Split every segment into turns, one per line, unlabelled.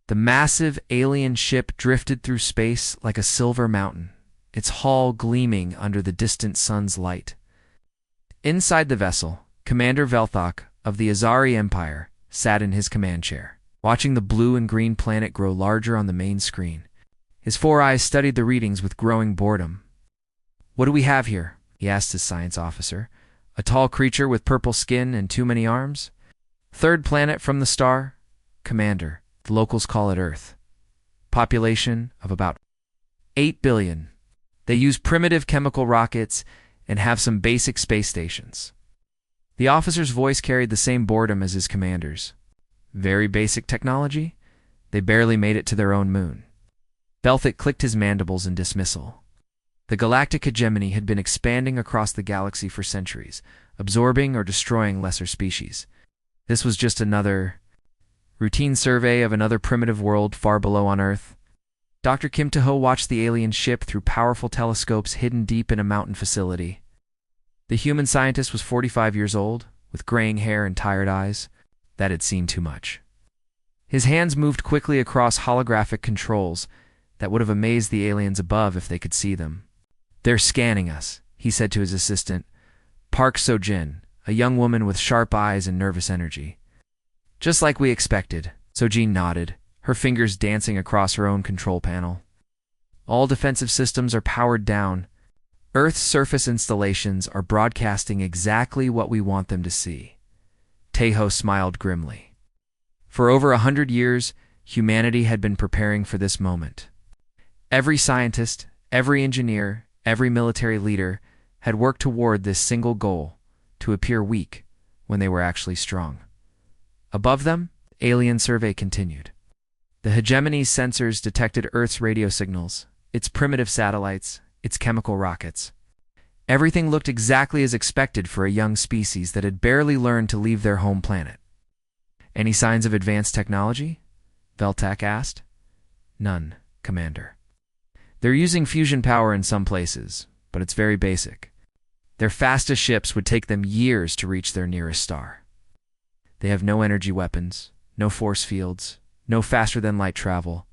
The massive alien ship drifted through space like a silver mountain, its hull gleaming under the distant sun's light. Inside the vessel, Commander Velthok of the Azari Empire sat in his command chair, watching the blue and green planet grow larger on the main screen. His four eyes studied the readings with growing boredom. "What do we have here?" he asked his science officer. "A tall creature with purple skin and too many arms?" "Third planet from the star, Commander. The locals call it Earth. Population of about 8 billion. They use primitive chemical rockets and have some basic space stations." The officer's voice carried the same boredom as his commander's. "Very basic technology? They barely made it to their own moon." Belthik clicked his mandibles in dismissal. The galactic hegemony had been expanding across the galaxy for centuries, absorbing or destroying lesser species. This was just another routine survey of another primitive world far below on Earth. Dr. Kim Taho watched the alien ship through powerful telescopes hidden deep in a mountain facility. The human scientist was 45 years old, with graying hair and tired eyes. That had seen too much. His hands moved quickly across holographic controls that would have amazed the aliens above if they could see them. "They're scanning us," he said to his assistant, Park Sojin, a young woman with sharp eyes and nervous energy. "Just like we expected," Sojin nodded, her fingers dancing across her own control panel. "All defensive systems are powered down. Earth's surface installations are broadcasting exactly what we want them to see." Taho smiled grimly. For over 100 years, humanity had been preparing for this moment. Every scientist, every engineer, every military leader had worked toward this single goal, to appear weak when they were actually strong. Above them, alien survey continued. The hegemony's sensors detected Earth's radio signals, its primitive satellites, its chemical rockets. Everything looked exactly as expected for a young species that had barely learned to leave their home planet. "Any signs of advanced technology?" Veltak asked. "None, Commander. They're using fusion power in some places, but it's very basic. Their fastest ships would take them years to reach their nearest star. They have no energy weapons, no force fields, no faster-than-light travel."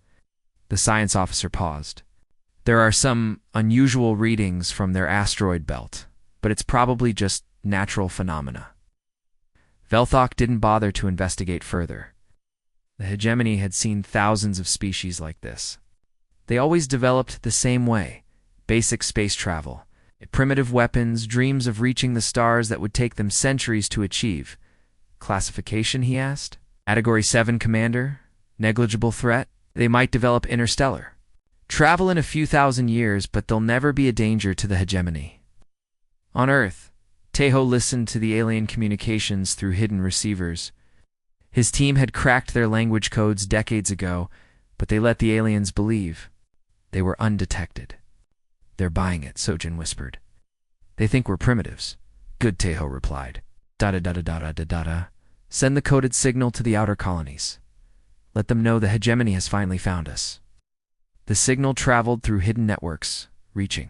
The science officer paused. "There are some unusual readings from their asteroid belt, but it's probably just natural phenomena." Velthok didn't bother to investigate further. The hegemony had seen thousands of species like this. They always developed the same way: basic space travel, primitive weapons, dreams of reaching the stars that would take them centuries to achieve. "Classification?" he asked. "Category 7, Commander. Negligible threat. They might develop interstellar. Travel in a few thousand years, but they'll never be a danger to the hegemony." On Earth, Taho listened to the alien communications through hidden receivers. His team had cracked their language codes decades ago, but they let the aliens believe they were undetected. "They're buying it," Sojin whispered. "They think we're primitives." "Good," Taho replied. "Da-da-da-da-da-da-da-da. Send the coded signal to the outer colonies. Let them know the hegemony has finally found us." The signal traveled through hidden networks, reaching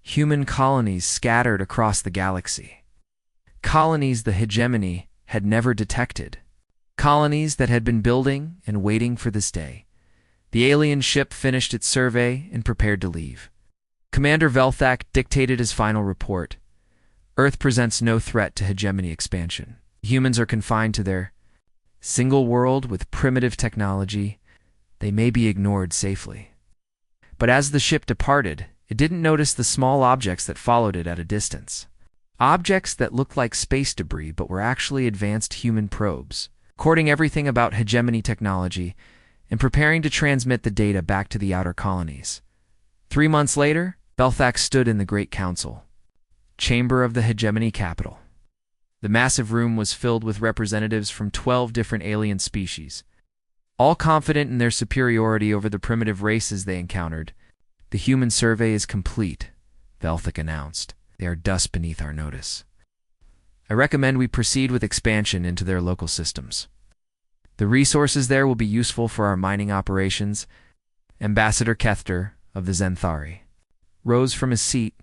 human colonies scattered across the galaxy. Colonies the hegemony had never detected. Colonies that had been building and waiting for this day. The alien ship finished its survey and prepared to leave. Commander Velthak dictated his final report. "Earth presents no threat to hegemony expansion. Humans are confined to their single world with primitive technology. They may be ignored safely." But as the ship departed, it didn't notice the small objects that followed it at a distance. Objects that looked like space debris but were actually advanced human probes, recording everything about hegemony technology and preparing to transmit the data back to the outer colonies. 3 months later, Velthak stood in the Great Council, chamber of the hegemony capital. The massive room was filled with representatives from 12 different alien species, all confident in their superiority over the primitive races they encountered. "The human survey is complete," Velthak announced. "They are dust beneath our notice. I recommend we proceed with expansion into their local systems. The resources there will be useful for our mining operations." Ambassador Kethter of the Zenthari rose from his seat.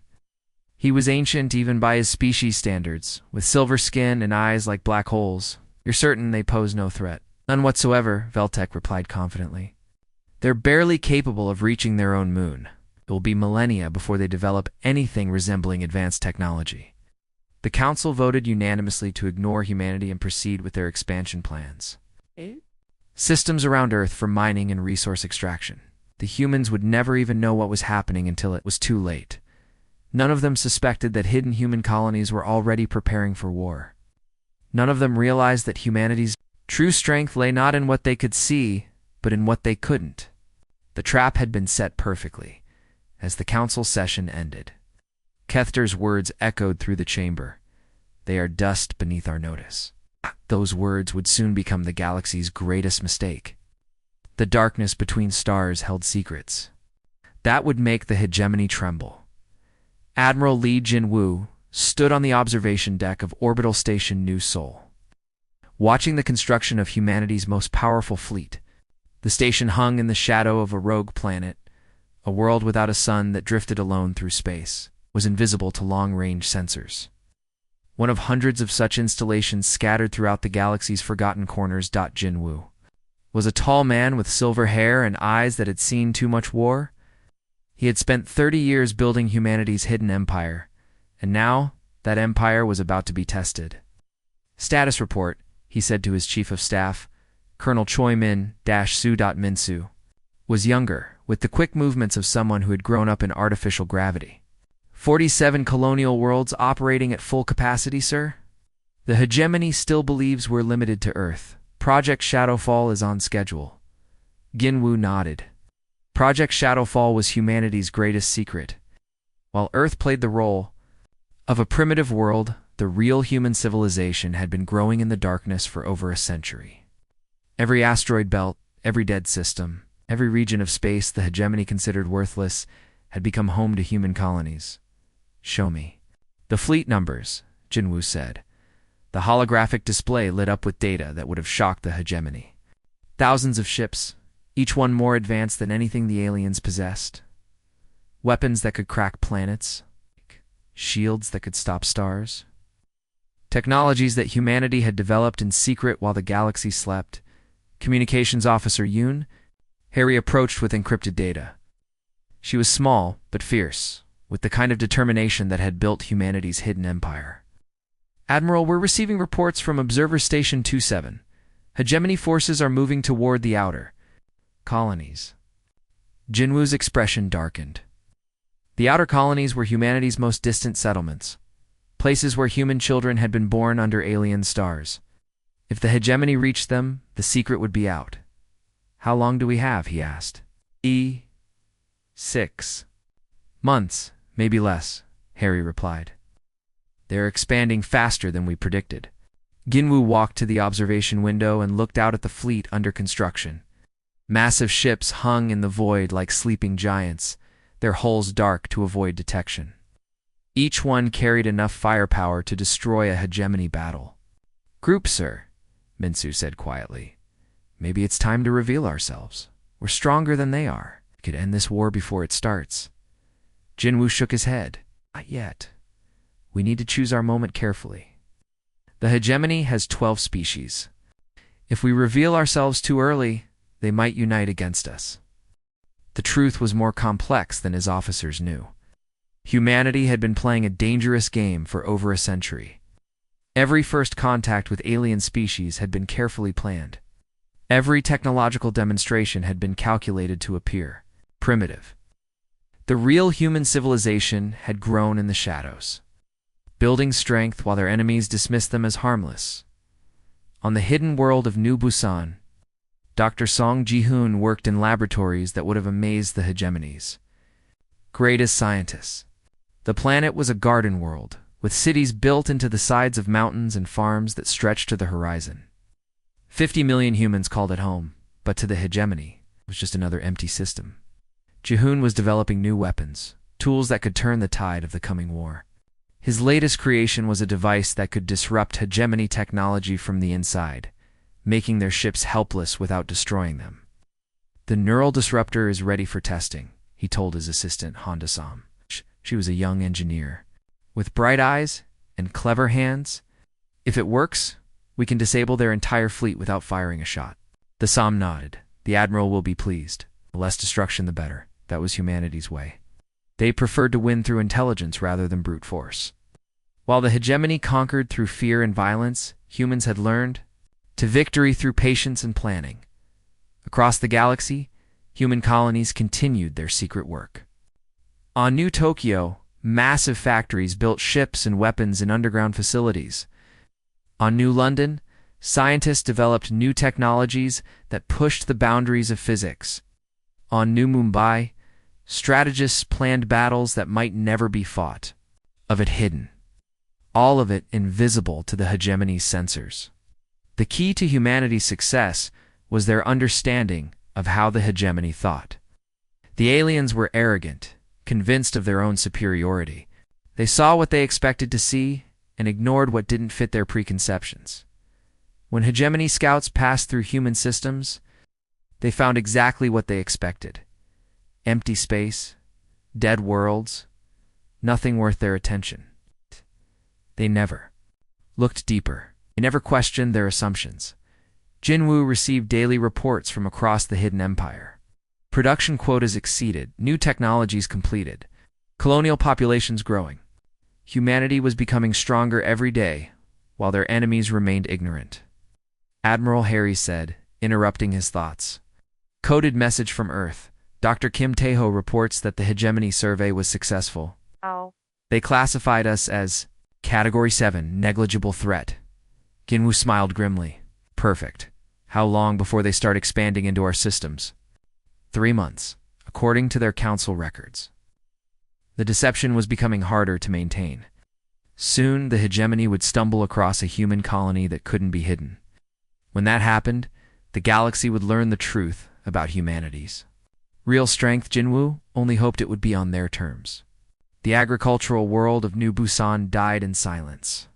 He was ancient even by his species standards, with silver skin and eyes like black holes. "You're certain they pose no threat?" None whatsoever, Veltec replied confidently. They're barely capable of reaching their own moon. It will be millennia before they develop anything resembling advanced technology. The Council voted unanimously to ignore humanity and proceed with their expansion plans. Systems around Earth for mining and resource extraction. The humans would never even know what was happening until it was too late. None of them suspected that hidden human colonies were already preparing for war. None of them realized that humanity's true strength lay not in what they could see, but in what they couldn't. The trap had been set perfectly. As the council session ended, Kethter's words echoed through the chamber. They are dust beneath our notice. Those words would soon become the galaxy's greatest mistake. The darkness between stars held secrets. That would make the hegemony tremble. Admiral Li Jinwu stood on the observation deck of Orbital Station New Seoul, watching the construction of humanity's most powerful fleet. The station hung in the shadow of a rogue planet, a world without a sun that drifted alone through space, was invisible to long-range sensors. One of hundreds of such installations scattered throughout the galaxy's forgotten corners. Jinwu was a tall man with silver hair and eyes that had seen too much war. He had spent 30 years building humanity's hidden empire, and now that empire was about to be tested. Status report, he said to his chief of staff, Colonel Choi Min-Su. Was younger, with the quick movements of someone who had grown up in artificial gravity. 47 colonial worlds operating at full capacity, sir? The hegemony still believes we're limited to Earth. Project Shadowfall is on schedule. Jinwu nodded. Project Shadowfall was humanity's greatest secret. While Earth played the role of a primitive world, the real human civilization had been growing in the darkness for over a century. Every asteroid belt, every dead system, every region of space the hegemony considered worthless had become home to human colonies. Show me. The fleet numbers, Jinwu said. The holographic display lit up with data that would have shocked the hegemony. Thousands of ships, each one more advanced than anything the aliens possessed. Weapons that could crack planets. Shields that could stop stars. Technologies that humanity had developed in secret while the galaxy slept. Communications Officer Yoon, Harry approached with encrypted data. She was small, but fierce, with the kind of determination that had built humanity's hidden empire. Admiral, we're receiving reports from Observer Station 27. Hegemony forces are moving toward the outer colonies. Jinwu's expression darkened. The outer colonies were humanity's most distant settlements, places where human children had been born under alien stars. If the hegemony reached them, the secret would be out. How long do we have? He asked. 6 months, maybe less, Harry replied. They're expanding faster than we predicted. Jinwu walked to the observation window and looked out at the fleet under construction. Massive ships hung in the void like sleeping giants, their hulls dark to avoid detection. Each one carried enough firepower to destroy a hegemony battle. Group, sir, Min-Su said quietly. Maybe it's time to reveal ourselves. We're stronger than they are. We could end this war before it starts. Jinwu shook his head. Not yet. We need to choose our moment carefully. The hegemony has 12 species. If we reveal ourselves too early, they might unite against us. The truth was more complex than his officers knew. Humanity had been playing a dangerous game for over a century. Every first contact with alien species had been carefully planned. Every technological demonstration had been calculated to appear primitive. The real human civilization had grown in the shadows, building strength while their enemies dismissed them as harmless. On the hidden world of New Busan, Dr. Song Ji-hoon worked in laboratories that would have amazed the hegemonies. Great as scientists. The planet was a garden world, with cities built into the sides of mountains and farms that stretched to the horizon. 50 million humans called it home, but to the hegemony, it was just another empty system. Ji-hoon was developing new weapons, tools that could turn the tide of the coming war. His latest creation was a device that could disrupt hegemony technology from the inside, making their ships helpless without destroying them. The neural disruptor is ready for testing, he told his assistant Honda-san. She was a young engineer, with bright eyes and clever hands. If it works, We can disable their entire fleet without firing a shot. The Som nodded. The Admiral will be pleased. The less destruction, the better. That was humanity's way. They preferred to win through intelligence rather than brute force. While the hegemony conquered through fear and violence, humans had learned to victory through patience and planning. Across the galaxy, human colonies continued their secret work. On New Tokyo, massive factories built ships and weapons in underground facilities. On New London, scientists developed new technologies that pushed the boundaries of physics. On New Mumbai, strategists planned battles that might never be fought, of it hidden. All of it invisible to the hegemony's censors. The key to humanity's success was their understanding of how the hegemony thought. The aliens were arrogant, convinced of their own superiority. They saw what they expected to see and ignored what didn't fit their preconceptions. When hegemony scouts passed through human systems, they found exactly what they expected. Empty space, dead worlds, nothing worth their attention. They never looked deeper. They never questioned their assumptions. Jinwoo received daily reports from across the hidden empire. Production quotas exceeded, new technologies completed, colonial populations growing. Humanity was becoming stronger every day, while their enemies remained ignorant. Admiral Harry said, interrupting his thoughts. Coded message from Earth. Dr. Kim Tae-ho reports that the hegemony survey was successful.
Oh.
They classified us as Category 7, negligible threat. Jinwoo smiled grimly. Perfect. How long before they start expanding into our systems? 3 months, according to their council records. The deception was becoming harder to maintain. Soon, the hegemony would stumble across a human colony that couldn't be hidden. When that happened, the galaxy would learn the truth about humanity's real strength. Jinwoo only hoped it would be on their terms. The agricultural world of New Busan died in silence.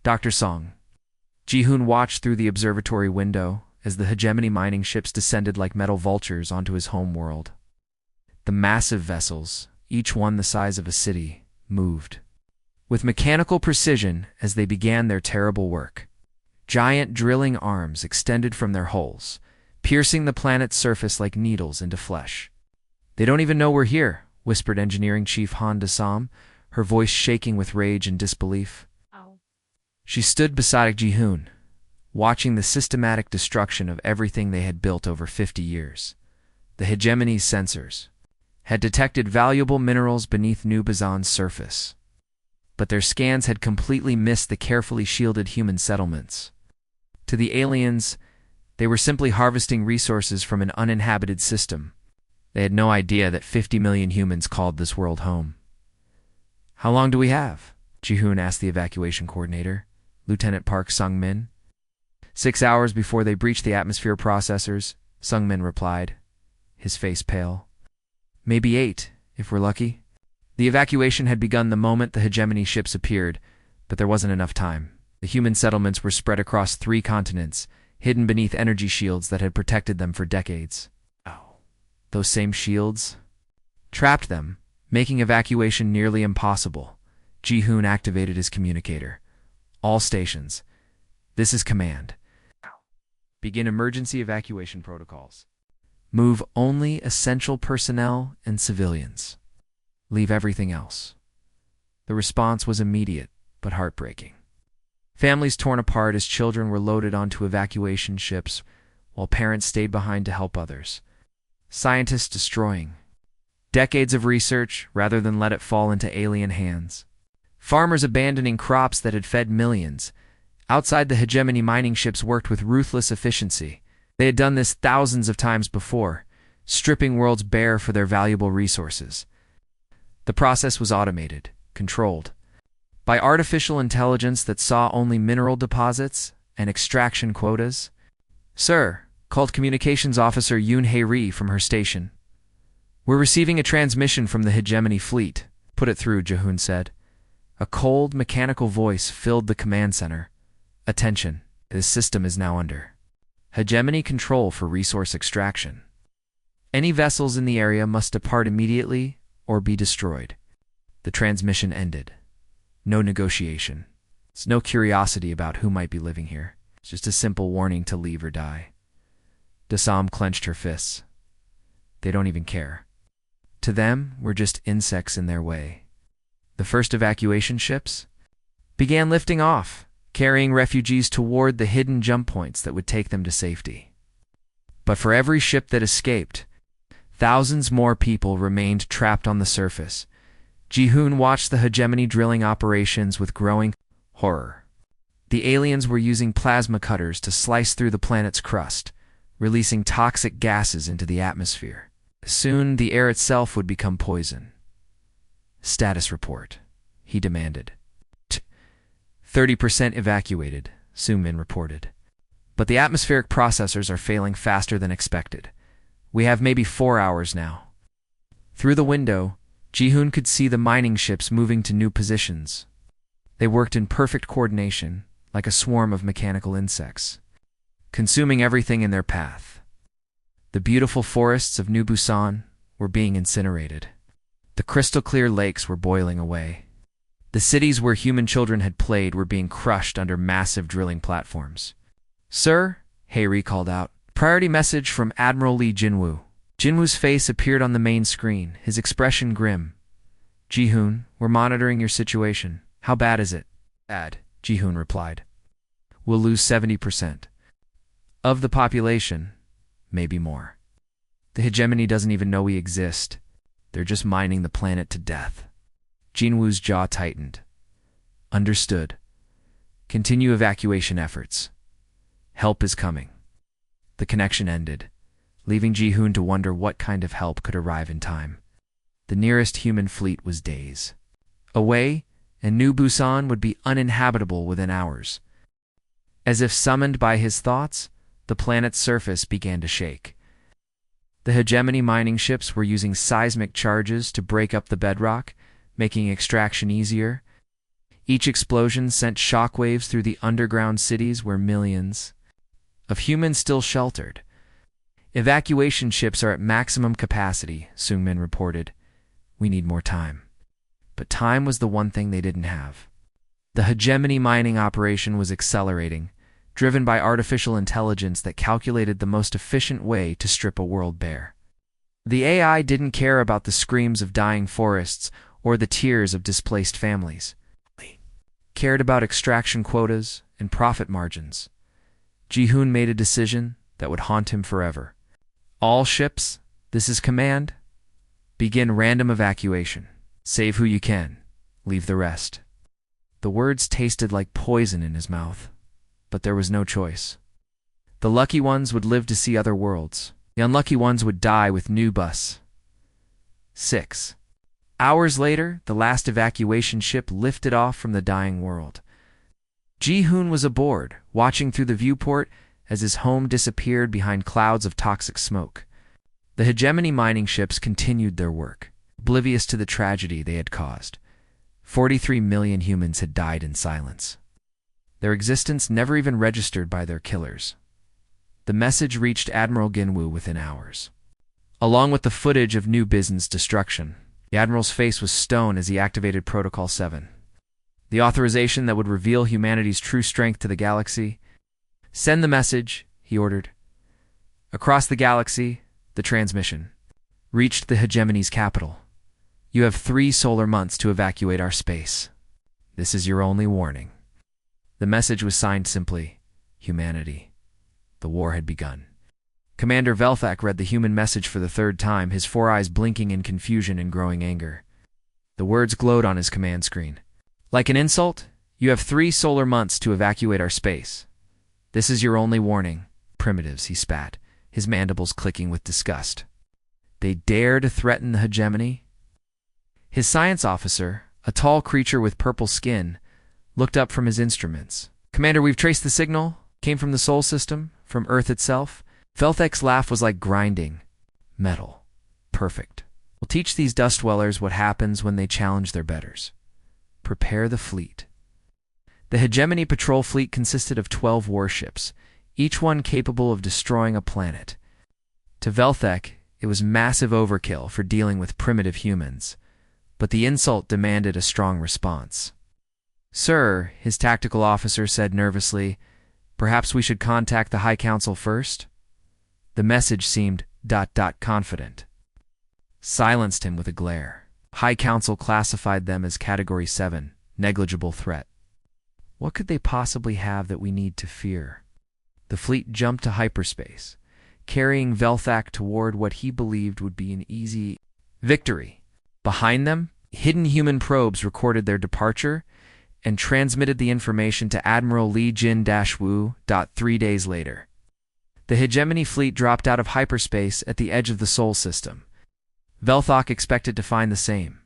Dr. Song. Ji-hoon watched through the observatory window as the hegemony mining ships descended like metal vultures onto his home world. The massive vessels, each one the size of a city, moved with mechanical precision as they began their terrible work. Giant drilling arms extended from their hulls, piercing the planet's surface like needles into flesh. They don't even know we're here, whispered Engineering Chief Han Da-sam, her voice shaking with rage and disbelief.
Oh.
She stood beside Ji-hoon, watching the systematic destruction of everything they had built over 50 years. The hegemony's sensors had detected valuable minerals beneath New Busan's surface, but their scans had completely missed the carefully shielded human settlements. To the aliens, they were simply harvesting resources from an uninhabited system. They had no idea that 50 million humans called this world home. How long do we have? Ji-hoon asked the evacuation coordinator, Lieutenant Park Sung-min. 6 hours before they breached the atmosphere processors, Sung-min replied, his face pale. Maybe 8, if we're lucky. The evacuation had begun the moment the hegemony ships appeared, but there wasn't enough time. The human settlements were spread across 3 continents, hidden beneath energy shields that had protected them for decades. Oh, those same shields trapped them, making evacuation nearly impossible. Ji-hoon activated his communicator. All stations. This is command. Begin emergency evacuation protocols. Move only essential personnel and civilians. Leave everything else. The response was immediate, but heartbreaking. Families torn apart as children were loaded onto evacuation ships, while parents stayed behind to help others. Scientists destroying decades of research rather than let it fall into alien hands. Farmers abandoning crops that had fed millions. Outside the hegemony, mining ships worked with ruthless efficiency. They had done this thousands of times before, stripping worlds bare for their valuable resources. The process was automated, controlled by artificial intelligence that saw only mineral deposits and extraction quotas. Sir, called communications officer Yoon Hae-ri from her station. We're receiving a transmission from the hegemony fleet. Put it through, Ji-hoon said. A cold, mechanical voice filled the command center. Attention, this system is now under hegemony control for resource extraction. Any vessels in the area must depart immediately or be destroyed. The transmission ended. No negotiation. It's no curiosity about who might be living here. It's just a simple warning to leave or die. Dasam clenched her fists. They don't even care. To them, we're just insects in their way. The first evacuation ships began lifting off, carrying refugees toward the hidden jump points that would take them to safety. But for every ship that escaped, thousands more people remained trapped on the surface. Ji-hoon watched the hegemony drilling operations with growing horror. The aliens were using plasma cutters to slice through the planet's crust, releasing toxic gases into the atmosphere. Soon, the air itself would become poison. Status report, he demanded. 30% evacuated, Sung-min reported. But the atmospheric processors are failing faster than expected. We have maybe 4 hours now. Through the window, Ji-hoon could see the mining ships moving to new positions. They worked in perfect coordination, like a swarm of mechanical insects, consuming everything in their path. The beautiful forests of New Busan were being incinerated. The crystal-clear lakes were boiling away. The cities where human children had played were being crushed under massive drilling platforms. "Sir," Haeri called out. "Priority message from Admiral Lee Jinwoo." Jinwoo's face appeared on the main screen, his expression grim. "Ji-hoon, we're monitoring your situation. How bad is it?" "Bad," Ji-hoon replied. "We'll lose 70% of the population, maybe more. The hegemony doesn't even know we exist. They're just mining the planet to death." Jinwoo's jaw tightened. "Understood. Continue evacuation efforts. Help is coming." The connection ended, leaving Ji-hoon to wonder what kind of help could arrive in time. The nearest human fleet was days away, and New Busan would be uninhabitable within hours. As if summoned by his thoughts, the planet's surface began to shake. The hegemony mining ships were using seismic charges to break up the bedrock, making extraction easier. Each explosion sent shockwaves through the underground cities where millions of humans still sheltered. "Evacuation ships are at maximum capacity," Sung-min reported. "We need more time." But time was the one thing they didn't have. The hegemony mining operation was accelerating, driven by artificial intelligence that calculated the most efficient way to strip a world bare. The AI didn't care about the screams of dying forests or the tears of displaced families. It cared about extraction quotas and profit margins. Ji-hoon made a decision that would haunt him forever. "All ships, this is command. Begin random evacuation. Save who you can. Leave the rest." The words tasted like poison in his mouth, but there was no choice. The lucky ones would live to see other worlds. The unlucky ones would die with New Bus. 6 hours later, the last evacuation ship lifted off from the dying world. Ji-hoon was aboard, watching through the viewport as his home disappeared behind clouds of toxic smoke. The hegemony mining ships continued their work, oblivious to the tragedy they had caused. 43 million humans had died in silence. Their existence never even registered by their killers. The message reached Admiral Jinwoo within hours, along with the footage of New Busan's destruction. The Admiral's face was stone as he activated Protocol 7, the authorization that would reveal humanity's true strength to the galaxy. "Send the message," he ordered. Across the galaxy, the transmission reached the hegemony's capital. "You have 3 solar months to evacuate our space. This is your only warning." The message was signed simply, "Humanity." The war had begun. Commander Velthak read the human message for the 3rd time, his 4 eyes blinking in confusion and growing anger. The words glowed on his command screen. "Like an insult, you have 3 solar months to evacuate our space. This is your only warning." "Primitives," he spat, his mandibles clicking with disgust. "They dare to threaten the hegemony?" His science officer, a tall creature with purple skin, looked up from his instruments. "Commander, we've traced the signal. Came from the Sol system, from Earth itself." Velthek's laugh was like grinding metal. "Perfect. We'll teach these dust dwellers what happens when they challenge their betters. Prepare the fleet." The hegemony patrol fleet consisted of 12 warships, each one capable of destroying a planet. To Velthek, it was massive overkill for dealing with primitive humans, but the insult demanded a strong response. "Sir," his tactical officer said nervously, Perhaps we should contact the High Council first? The message seemed ... confident. Silenced him with a glare. High Council classified them as Category 7, negligible threat. What could they possibly have that we need to fear? The fleet jumped to hyperspace, carrying Velthak toward what he believed would be an easy victory. Behind them, hidden human probes recorded their departure and transmitted the information to Admiral Li Jin-Wu. 3 days later, the hegemony fleet dropped out of hyperspace at the edge of the Sol system. Velthak expected to find the same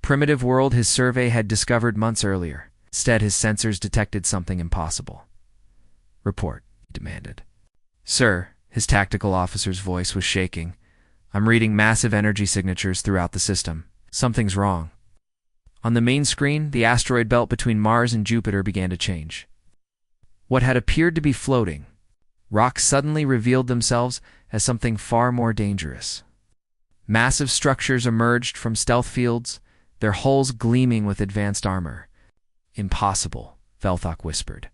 primitive world his survey had discovered months earlier. Instead, his sensors detected something impossible. Report, he demanded. Sir, his tactical officer's voice was shaking. I'm reading massive energy signatures throughout the system. Something's wrong. On the main screen, the asteroid belt between Mars and Jupiter began to change. What had appeared to be floating rocks suddenly revealed themselves as something far more dangerous. Massive structures emerged from stealth fields, their hulls gleaming with advanced armor. Impossible, Velthak whispered.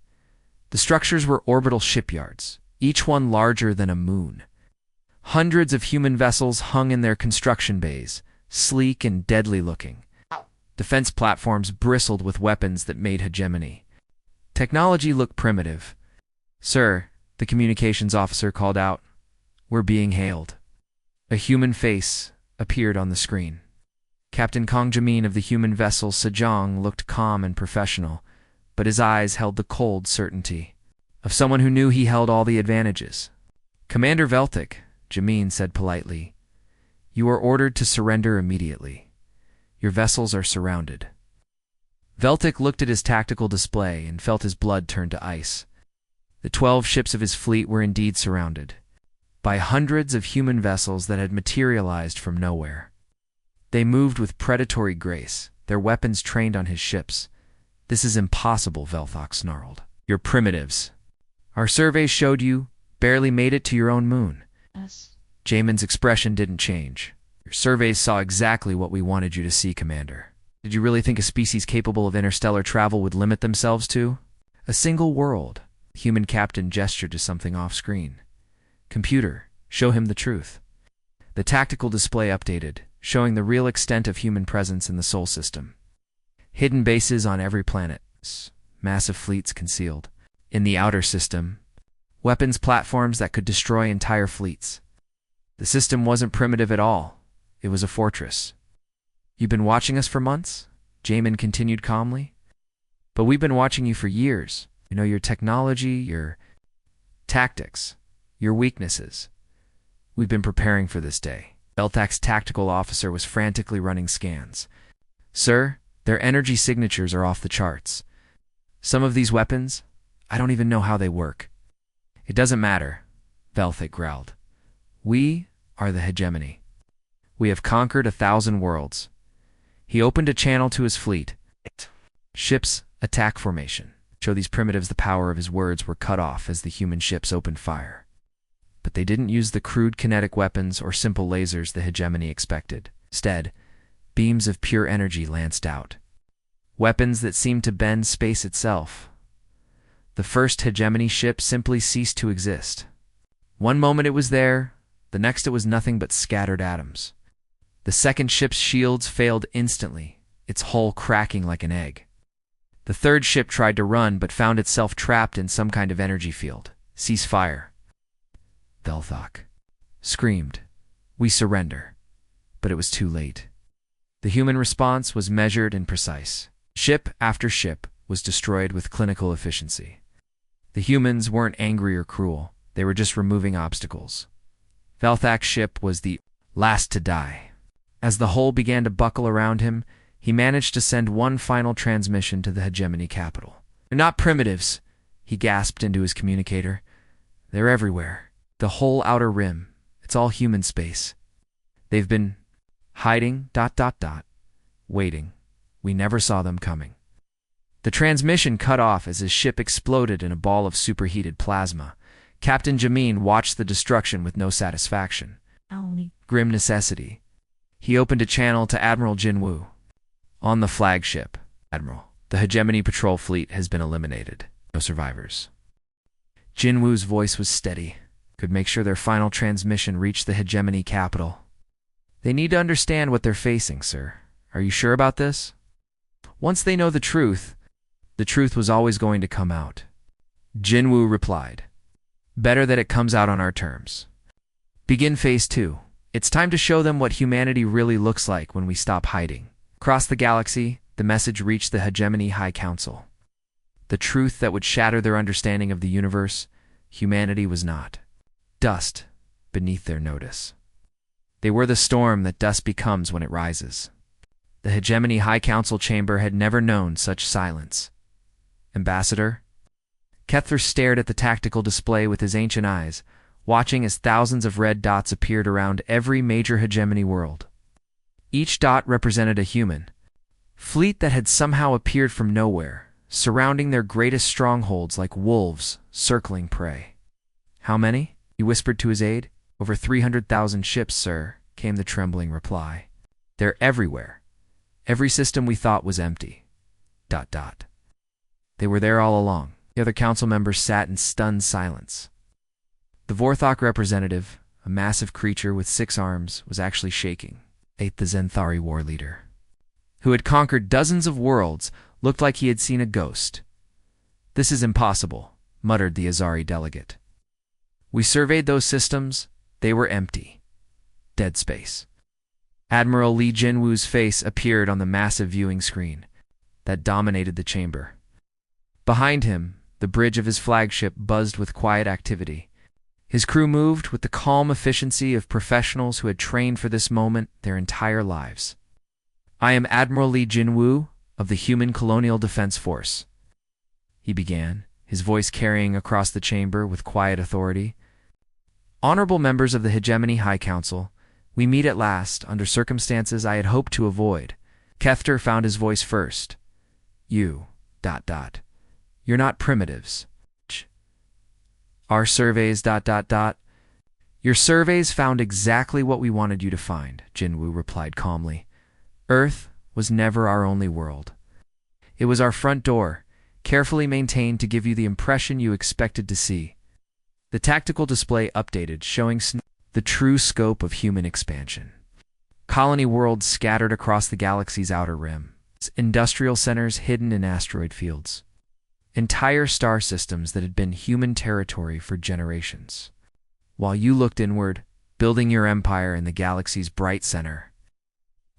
The structures were orbital shipyards, each one larger than a moon. Hundreds of human vessels hung in their construction bays, sleek and deadly looking. Defense platforms bristled with weapons that made hegemony. Technology looked primitive. Sir, the communications officer called out, we're being hailed. A human face appeared on the screen. Captain Kong Jamin of the human vessel Sejong looked calm and professional, but his eyes held the cold certainty of someone who knew he held all the advantages. Commander Velthak, Jamin said politely, you are ordered to surrender immediately. Your vessels are surrounded. Velthak looked at his tactical display and felt his blood turn to ice. The 12 ships of his fleet were indeed surrounded by hundreds of human vessels that had materialized from nowhere. They moved with predatory grace, their weapons trained on his ships. This is impossible, Velthak snarled. You're primitives. Our surveys showed you barely made it to your own moon.
Yes.
Jamin's expression didn't change. Your surveys saw exactly what we wanted you to see, Commander. Did you really think a species capable of interstellar travel would limit themselves to a single world? The human captain gestured to something off-screen. Computer, show him the truth. The tactical display updated, showing the real extent of human presence in the Sol system. Hidden bases on every planet, massive fleets concealed. In the outer system, weapons platforms that could destroy entire fleets. The system wasn't primitive at all. It was a fortress. You've been watching us for months? Jamin continued calmly. But we've been watching you for years. You know your technology, your tactics, your weaknesses. We've been preparing for this day. Velthak's tactical officer was frantically running scans. Sir, their energy signatures are off the charts. Some of these weapons, I don't even know how they work. It doesn't matter, Velthak growled. We are the hegemony. We have conquered 1,000 worlds. He opened a channel to his fleet. Ships, attack formation. Show these primitives the power of his words were cut off as the human ships opened fire. But they didn't use the crude kinetic weapons or simple lasers the hegemony expected. Instead, beams of pure energy lanced out. Weapons that seemed to bend space itself. The first hegemony ship simply ceased to exist. One moment it was there, the next it was nothing but scattered atoms. The second ship's shields failed instantly, its hull cracking like an egg. The third ship tried to run but found itself trapped in some kind of energy field. Cease fire. Velthak screamed, we surrender. But it was too late. The human response was measured and precise. Ship after ship was destroyed with clinical efficiency. The humans weren't angry or cruel. They were just removing obstacles. Velthak's ship was the last to die. As the hull began to buckle around him, he managed to send one final transmission to the hegemony capital. They're not primitives, he gasped into his communicator. They're everywhere. The whole outer rim. It's all human space. They've been hiding, ... waiting. We never saw them coming. The transmission cut off as his ship exploded in a ball of superheated plasma. Captain Jamin watched the destruction with no satisfaction. Grim necessity. He opened a channel to Admiral Jinwu. On the flagship, Admiral, the hegemony patrol fleet has been eliminated. No survivors. Jinwoo's voice was steady. Could make sure their final transmission reached the hegemony capital. They need to understand what they're facing, sir. Are you sure about this? Once they know the truth was always going to come out. Jinwoo replied. Better that it comes out on our terms. Begin Phase 2. It's time to show them what humanity really looks like when we stop hiding. Across the galaxy, the message reached the Hegemony High Council. The truth that would shatter their understanding of the universe, humanity was not dust beneath their notice. They were the storm that dust becomes when it rises. The Hegemony High Council chamber had never known such silence. Ambassador? Kethler stared at the tactical display with his ancient eyes, watching as thousands of red dots appeared around every major hegemony world. Each dot represented a human fleet that had somehow appeared from nowhere, surrounding their greatest strongholds like wolves circling prey. How many? He whispered to his aide. Over 300,000 ships, sir, came the trembling reply. They're everywhere. Every system we thought was empty. ... They were there all along. The other council members sat in stunned silence. The Vorthok representative, a massive creature with 6 arms, was actually shaking. The Zenthari war leader, who had conquered dozens of worlds, looked like he had seen a ghost. This is impossible, muttered the Azari delegate. We surveyed those systems. They were empty. Dead space. Admiral Lee Jinwoo's face appeared on the massive viewing screen that dominated the chamber. Behind him, the bridge of his flagship buzzed with quiet activity. His crew moved with the calm efficiency of professionals who had trained for this moment their entire lives. I am Admiral Lee Jinwoo of the Human Colonial Defense Force, he began, his voice carrying across the chamber with quiet authority. Honorable members of the Hegemony High Council, we meet at last under circumstances I had hoped to avoid. Kefter found his voice first. You, ... You're not primitives. Our surveys, ... Your surveys found exactly what we wanted you to find, Jinwoo replied calmly. Earth was never our only world. It was our front door, carefully maintained to give you the impression you expected to see. The tactical display updated, showing the true scope of human expansion. Colony worlds scattered across the galaxy's outer rim. Industrial centers hidden in asteroid fields. Entire star systems that had been human territory for generations. While you looked inward, building your empire in the galaxy's bright center,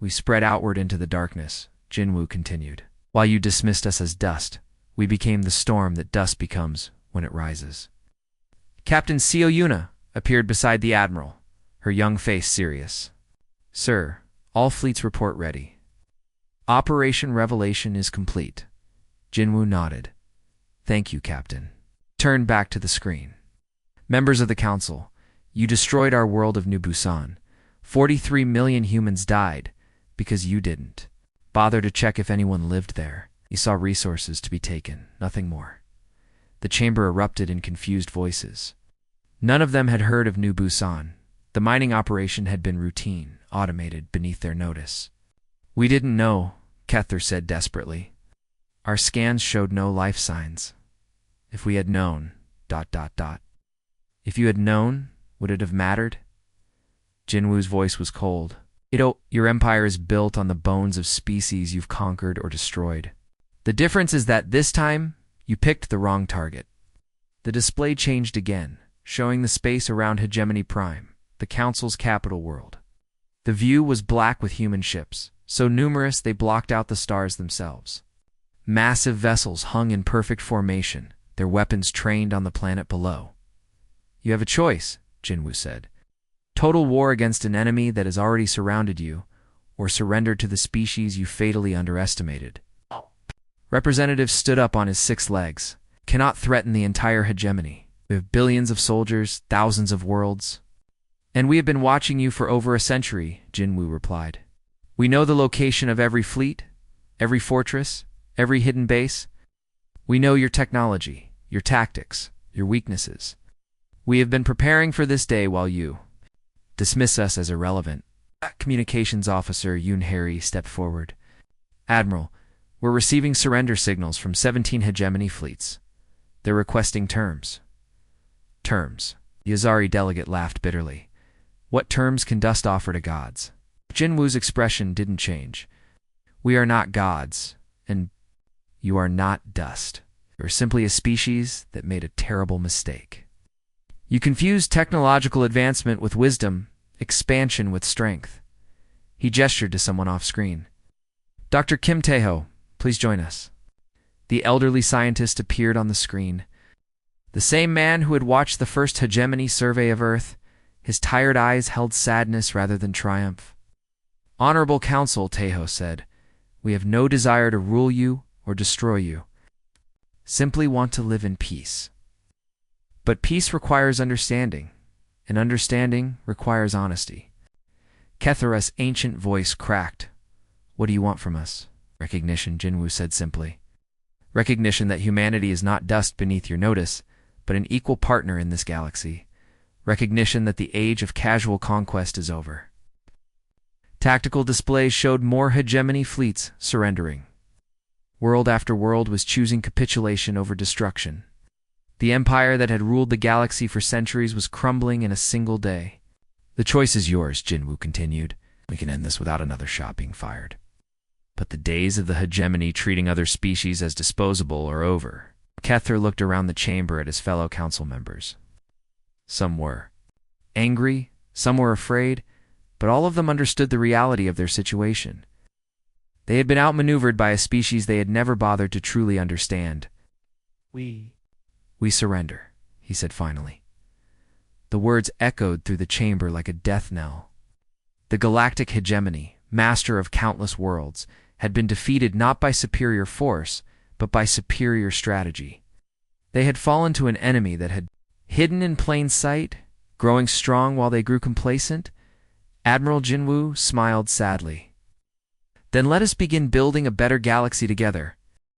we spread outward into the darkness, Jinwoo continued. While you dismissed us as dust, we became the storm that dust becomes when it rises. Captain Seo Yuna appeared beside the Admiral, her young face serious. Sir, all fleets report ready. Operation Revelation is complete. Jinwoo nodded. Thank you, Captain. Turned back to the screen. Members of the Council, you destroyed our world of New Busan. 43 million humans died because you didn't bother to check if anyone lived there. You saw resources to be taken, nothing more. The chamber erupted in confused voices. None of them had heard of New Busan. The mining operation had been routine, automated beneath their notice. We didn't know, Kethler said desperately. Our scans showed no life signs. If we had known... If you had known, would it have mattered? Jinwoo's voice was cold. Your empire is built on the bones of species you've conquered or destroyed. The difference is that this time, you picked the wrong target. The display changed again, showing the space around Hegemony Prime, the Council's capital world. The view was black with human ships, so numerous they blocked out the stars themselves. Massive vessels hung in perfect formation, their weapons trained on the planet below. You have a choice, Jinwoo said. Total war against an enemy that has already surrounded you, or surrender to the species you fatally underestimated. Representative stood up on his 6 legs. Cannot threaten the entire hegemony. We have billions of soldiers, thousands of worlds. And we have been watching you for over a century, Jinwoo replied. We know the location of every fleet, every fortress, every hidden base. We know your technology, your tactics, your weaknesses. We have been preparing for this day while you dismiss us as irrelevant. Communications Officer Yoon Harry stepped forward. Admiral, we're receiving surrender signals from 17 hegemony fleets. They're requesting terms. Terms. The Azari delegate laughed bitterly. What terms can dust offer to gods? Jinwu's expression didn't change. We are not gods, and you are not dust. You are simply a species that made a terrible mistake. You confuse technological advancement with wisdom, expansion with strength. He gestured to someone off-screen. Dr. Kim Tae-ho, please join us. The elderly scientist appeared on the screen. The same man who had watched the first hegemony survey of Earth, his tired eyes held sadness rather than triumph. Honorable Council, Tae-ho said, we have no desire to rule you or destroy you. Simply want to live in peace. But peace requires understanding, and understanding requires honesty. Kethera's ancient voice cracked. What do you want from us? Recognition, Jinwu said simply. Recognition that humanity is not dust beneath your notice, but an equal partner in this galaxy. Recognition that the age of casual conquest is over. Tactical displays showed more hegemony fleets surrendering. World after world was choosing capitulation over destruction. The empire that had ruled the galaxy for centuries was crumbling in a single day. The choice is yours, Jinwu continued. We can end this without another shot being fired. But the days of the hegemony treating other species as disposable are over. Kether looked around the chamber at his fellow council members. Some were angry, some were afraid, but all of them understood the reality of their situation. They had been outmaneuvered by a species they had never bothered to truly understand. We surrender, he said finally. The words echoed through the chamber like a death knell. The galactic hegemony, master of countless worlds, had been defeated not by superior force, but by superior strategy. They had fallen to an enemy that had hidden in plain sight, growing strong while they grew complacent. Admiral Jinwu smiled sadly. Then let us begin building a better galaxy together.